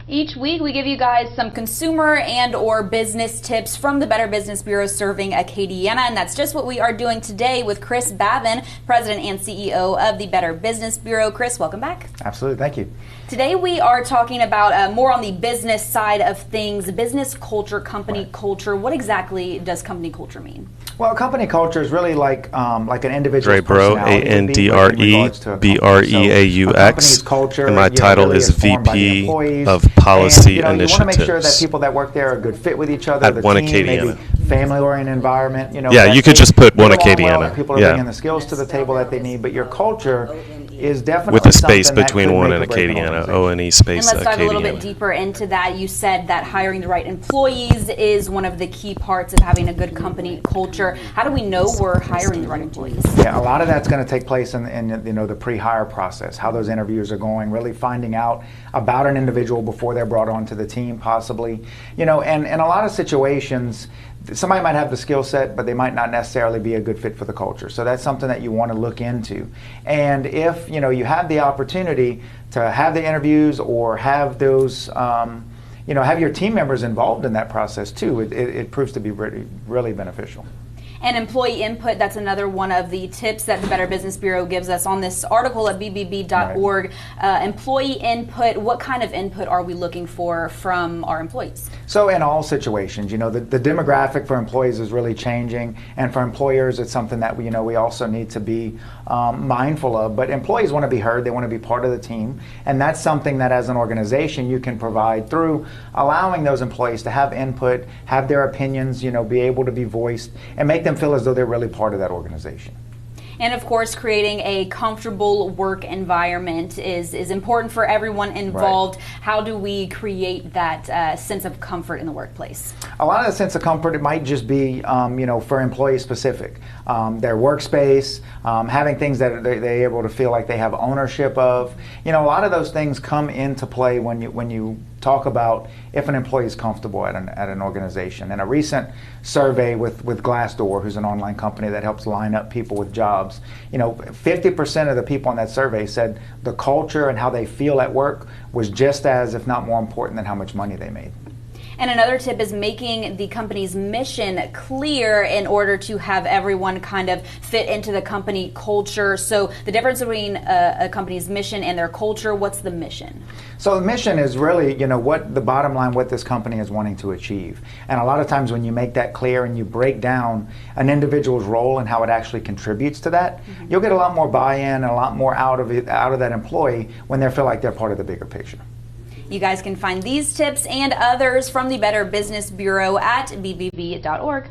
Each week we give you guys some consumer and or business tips from the Better Business Bureau serving Acadiana, and that's just what we are doing today with Chris Bavin, President and CEO of the Better Business Bureau. Chris, welcome back. Absolutely, thank you. Today we are talking about more on the business side of things, business culture, company culture. What exactly does company culture mean? Well, company culture is really like an individual's Bro, ANDREBREAUX, and my title is VP of Policy and, Initiatives. You want to make sure that people that work there are a good fit with each other. At One Acadiana. Family-oriented environment. Yeah, you could just put One Acadiana. People are bringing the skills to the table that they need, but your culture is definitely with a space between One and Acadiana, O-N-E space And let's dive Acadiana. a little bit deeper into that. You said that hiring the right employees is one of the key parts of having a good company culture. How do we know we're hiring the right employees? Yeah, a lot of that's going to take place in the pre-hire process, how those interviews are going, really finding out about an individual before they're brought onto the team, possibly. And in a lot of situations, somebody might have the skill set, but they might not necessarily be a good fit for the culture. So that's something that you want to look into. And if you have the opportunity to have the interviews or have those, have your team members involved in that process too, it proves to be really beneficial. And employee input, that's another one of the tips that the Better Business Bureau gives us on this article at BBB.org. Right. Employee input, what kind of input are we looking for from our employees? So in all situations, the demographic for employees is really changing, and for employers it's something that we also need to be mindful of. But employees want to be heard, they want to be part of the team, and that's something that as an organization you can provide through allowing those employees to have input, have their opinions, be able to be voiced, and make them feel as though they're really part of that organization. And of course, creating a comfortable work environment is important for everyone involved. Right. How do we create that sense of comfort in the workplace? A lot of the sense of comfort, it might just be, for employee specific. Their workspace, having things that they're able to feel like they have ownership of. A lot of those things come into play when you talk about if an employee is comfortable at an organization. In a recent survey with Glassdoor, who's an online company that helps line up people with jobs, 50% of the people in that survey said the culture and how they feel at work was just as, if not more important than how much money they made. And another tip is making the company's mission clear in order to have everyone kind of fit into the company culture. So the difference between a company's mission and their culture, what's the mission? So the mission is really, what the bottom line, what this company is wanting to achieve. And a lot of times when you make that clear and you break down an individual's role and how it actually contributes to that, you'll get a lot more buy-in and a lot more out of that employee when they feel like they're part of the bigger picture. You guys can find these tips and others from the Better Business Bureau at BBB.org.